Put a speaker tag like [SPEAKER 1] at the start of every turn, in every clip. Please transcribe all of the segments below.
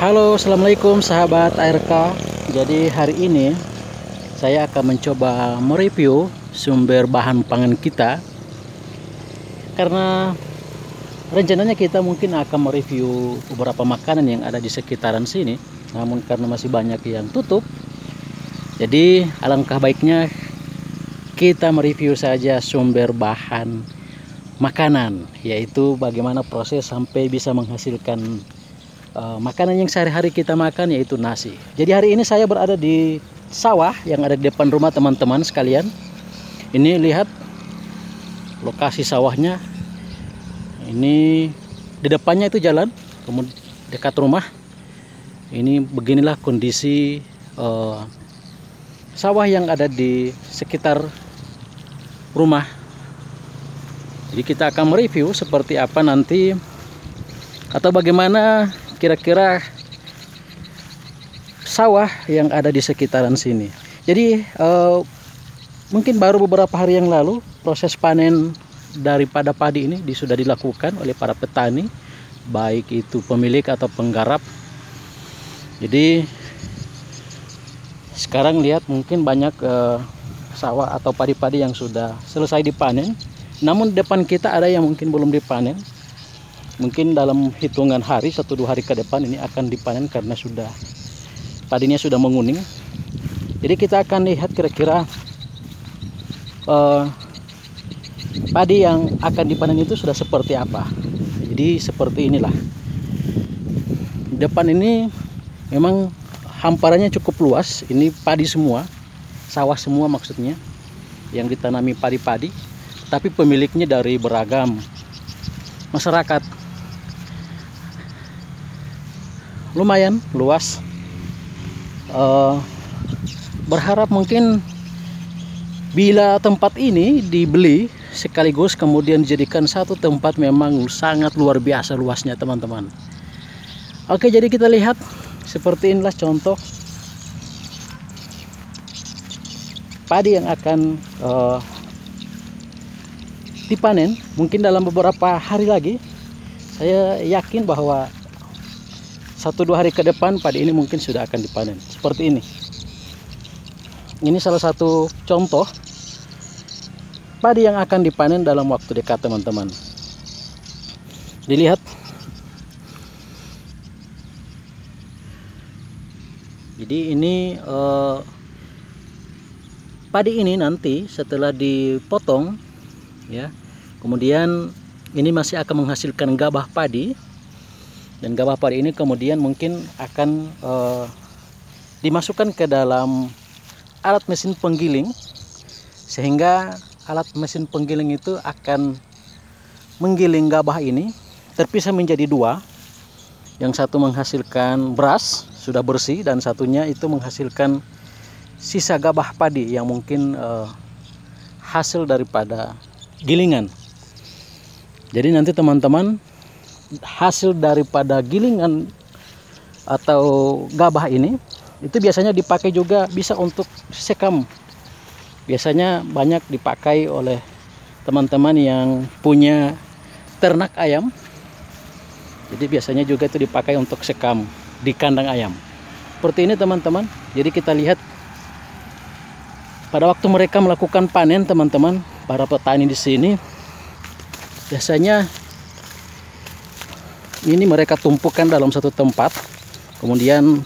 [SPEAKER 1] Halo, assalamualaikum sahabat ARK. Jadi hari ini saya akan mencoba mereview sumber bahan pangan kita, karena rencananya kita mungkin akan mereview beberapa makanan yang ada di sekitaran sini. Namun karena masih banyak yang tutup, jadi alangkah baiknya kita mereview saja sumber bahan makanan, yaitu bagaimana proses sampai bisa menghasilkan makanan yang sehari-hari kita makan, yaitu nasi. Jadi hari ini saya berada di sawah yang ada di depan rumah teman-teman sekalian. Ini lihat lokasi sawahnya. Ini di depannya itu jalan, kemudian dekat rumah. Ini beginilah kondisi sawah yang ada di sekitar rumah. Jadi kita akan mereview seperti apa nanti, atau bagaimana kira-kira sawah yang ada di sekitaran sini. Jadi mungkin baru beberapa hari yang lalu proses panen daripada padi ini sudah dilakukan oleh para petani, baik itu pemilik atau penggarap. Jadi sekarang lihat mungkin banyak sawah atau padi-padi yang sudah selesai dipanen. Namun depan kita ada yang mungkin belum dipanen. Mungkin dalam hitungan hari, 1-2 hari ke depan ini akan dipanen karena padinya sudah menguning. Jadi kita akan lihat kira-kira padi yang akan dipanen itu sudah seperti apa. Jadi seperti inilah. Depan ini memang hamparannya cukup luas. Ini padi semua, sawah semua maksudnya, yang ditanami padi-padi. Tapi pemiliknya dari beragam masyarakat. Lumayan luas. Berharap mungkin bila tempat ini dibeli sekaligus kemudian dijadikan satu tempat, memang sangat luar biasa luasnya teman-teman. Oke, jadi kita lihat seperti inilah contoh padi yang akan dipanen. Mungkin dalam beberapa hari lagi, saya yakin bahwa 1-2 hari ke depan padi ini mungkin sudah akan dipanen seperti ini. Ini salah satu contoh padi yang akan dipanen dalam waktu dekat teman-teman. Dilihat, jadi ini padi ini nanti setelah dipotong ya, kemudian ini masih akan menghasilkan gabah padi, dan gabah padi ini kemudian mungkin akan dimasukkan ke dalam alat mesin penggiling, sehingga alat mesin penggiling itu akan menggiling gabah ini terpisah menjadi 2. Yang satu menghasilkan beras sudah bersih, dan satunya itu menghasilkan sisa gabah padi yang mungkin hasil daripada gilingan. Jadi nanti teman-teman, hasil daripada gilingan atau gabah ini itu biasanya dipakai juga bisa untuk sekam. Biasanya banyak dipakai oleh teman-teman yang punya ternak ayam. Jadi biasanya juga itu dipakai untuk sekam di kandang ayam. Seperti ini teman-teman. Jadi kita lihat pada waktu mereka melakukan panen teman-teman, para petani di sini biasanya ini mereka tumpukan dalam satu tempat, kemudian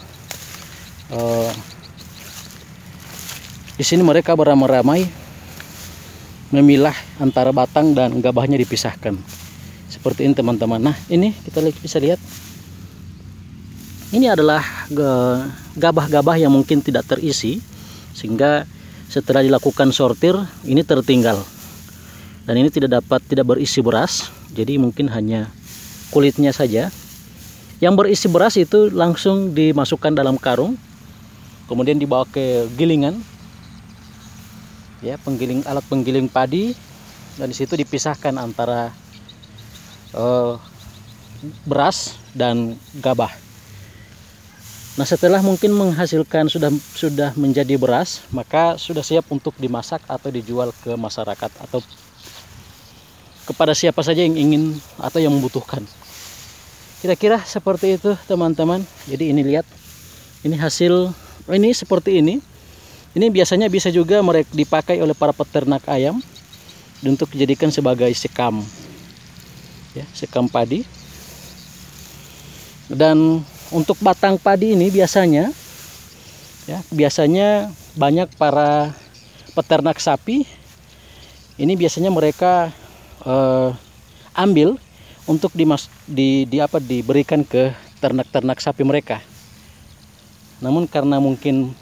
[SPEAKER 1] di sini mereka beramai-ramai memilah antara batang dan gabahnya dipisahkan seperti ini teman-teman. Nah, ini kita bisa lihat, ini adalah gabah-gabah yang mungkin tidak terisi, sehingga setelah dilakukan sortir ini tertinggal. Dan ini tidak berisi beras, jadi mungkin hanya kulitnya saja. Yang berisi beras itu langsung dimasukkan dalam karung, kemudian dibawa ke gilingan, ya, alat penggiling padi, dan di situ dipisahkan antara beras dan gabah. Nah, setelah mungkin menghasilkan sudah menjadi beras, maka sudah siap untuk dimasak atau dijual ke masyarakat atau kepada siapa saja yang ingin atau yang membutuhkan. Kira-kira seperti itu teman-teman. Jadi ini lihat, ini hasil, ini seperti ini. Ini biasanya bisa juga mereka dipakai oleh para peternak ayam untuk dijadikan sebagai sekam, ya, sekam padi. Dan untuk batang padi ini biasanya, ya, biasanya banyak para peternak sapi ini biasanya mereka ambil untuk diberikan ke ternak-ternak sapi mereka. Namun karena mungkin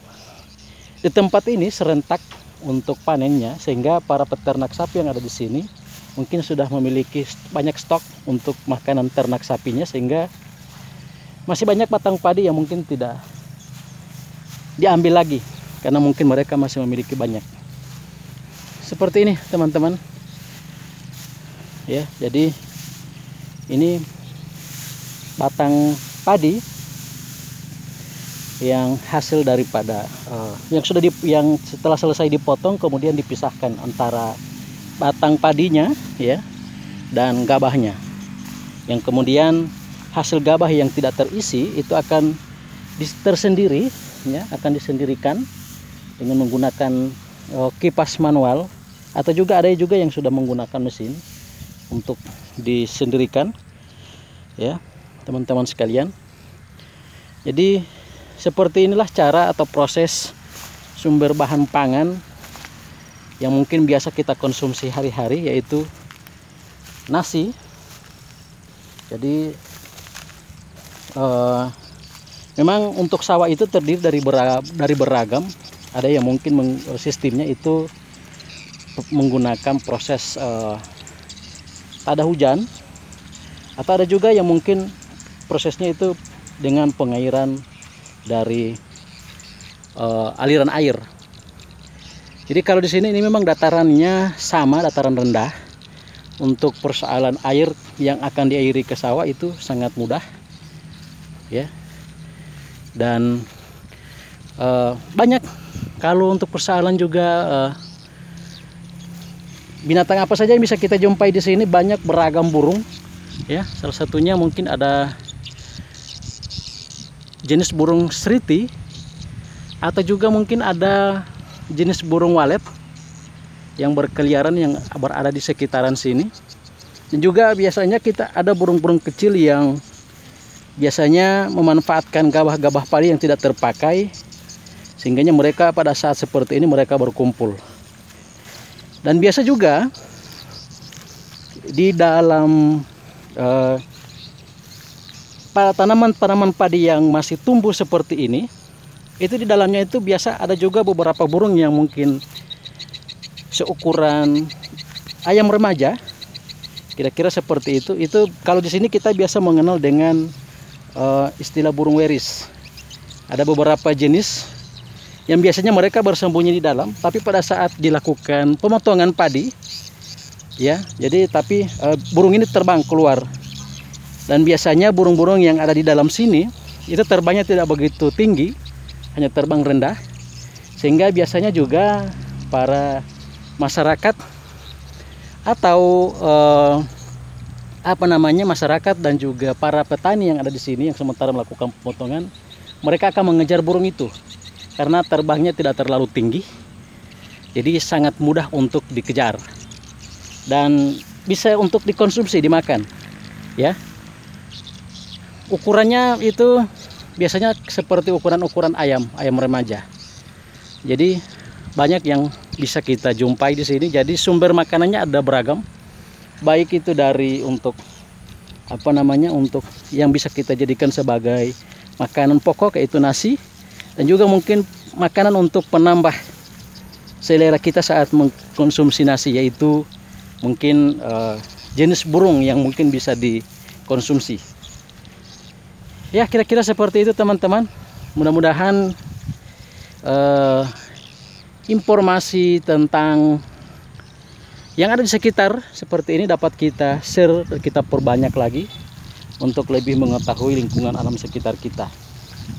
[SPEAKER 1] di tempat ini serentak untuk panennya, sehingga para peternak sapi yang ada di sini mungkin sudah memiliki banyak stok untuk makanan ternak sapinya, sehingga masih banyak batang padi yang mungkin tidak diambil lagi karena mungkin mereka masih memiliki banyak. Seperti ini teman-teman. Ya, jadi ini batang padi yang hasil daripada yang setelah selesai dipotong kemudian dipisahkan antara batang padinya, ya, dan gabahnya. Yang kemudian hasil gabah yang tidak terisi itu akan tersendiri, ya, akan disendirikan dengan menggunakan kipas manual, atau juga ada juga yang sudah menggunakan mesin untuk disendirikan, ya teman-teman sekalian. Jadi seperti inilah cara atau proses sumber bahan pangan yang mungkin biasa kita konsumsi hari-hari, yaitu nasi. Jadi memang untuk sawah itu terdiri dari beragam. Ada yang mungkin sistemnya itu menggunakan proses tada hujan, atau ada juga yang mungkin prosesnya itu dengan pengairan dari aliran air. Jadi kalau di sini ini memang datarannya sama, dataran rendah. Untuk persoalan air yang akan diairi ke sawah itu sangat mudah, ya. Dan banyak kalau untuk persoalan juga binatang apa saja yang bisa kita jumpai di sini, banyak beragam burung, ya. Salah satunya mungkin ada jenis burung seriti, atau juga mungkin ada jenis burung walet yang berkeliaran yang berada di sekitaran sini. Dan juga biasanya kita ada burung-burung kecil yang biasanya memanfaatkan gabah-gabah padi yang tidak terpakai, sehingganya mereka pada saat seperti ini mereka berkumpul. Dan biasa juga di dalam tanaman-tanaman padi yang masih tumbuh seperti ini, itu di dalamnya itu biasa ada juga beberapa burung yang mungkin seukuran ayam remaja, kira-kira seperti itu. Itu kalau di sini kita biasa mengenal dengan istilah burung weris. Ada beberapa jenis yang biasanya mereka bersembunyi di dalam, tapi pada saat dilakukan pemotongan padi, ya, jadi burung ini terbang keluar. Dan biasanya burung-burung yang ada di dalam sini itu terbangnya tidak begitu tinggi, hanya terbang rendah, sehingga biasanya juga para masyarakat atau masyarakat dan juga para petani yang ada di sini yang sementara melakukan pemotongan, mereka akan mengejar burung itu karena terbangnya tidak terlalu tinggi, jadi sangat mudah untuk dikejar dan bisa untuk dikonsumsi, dimakan, ya. Ukurannya itu biasanya seperti ukuran ayam remaja. Jadi banyak yang bisa kita jumpai di sini. Jadi sumber makanannya ada beragam, baik itu dari untuk untuk yang bisa kita jadikan sebagai makanan pokok, yaitu nasi, dan juga mungkin makanan untuk penambah selera kita saat mengkonsumsi nasi, yaitu mungkin jenis burung yang mungkin bisa dikonsumsi. Ya, kira-kira seperti itu teman-teman. Mudah-mudahan informasi tentang yang ada di sekitar seperti ini dapat kita share, kita perbanyak lagi untuk lebih mengetahui lingkungan alam sekitar kita.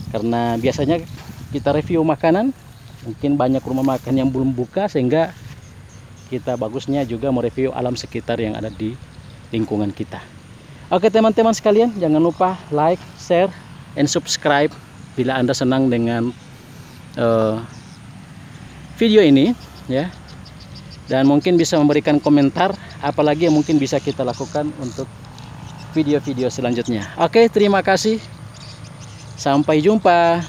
[SPEAKER 1] Karena biasanya kita review makanan, mungkin banyak rumah makan yang belum buka, sehingga kita bagusnya juga mereview alam sekitar yang ada di lingkungan kita. Oke teman-teman sekalian, jangan lupa like, share, and subscribe bila Anda senang dengan video ini ya. Dan mungkin bisa memberikan komentar apalagi yang mungkin bisa kita lakukan untuk video-video selanjutnya. Oke, terima kasih. Sampai jumpa.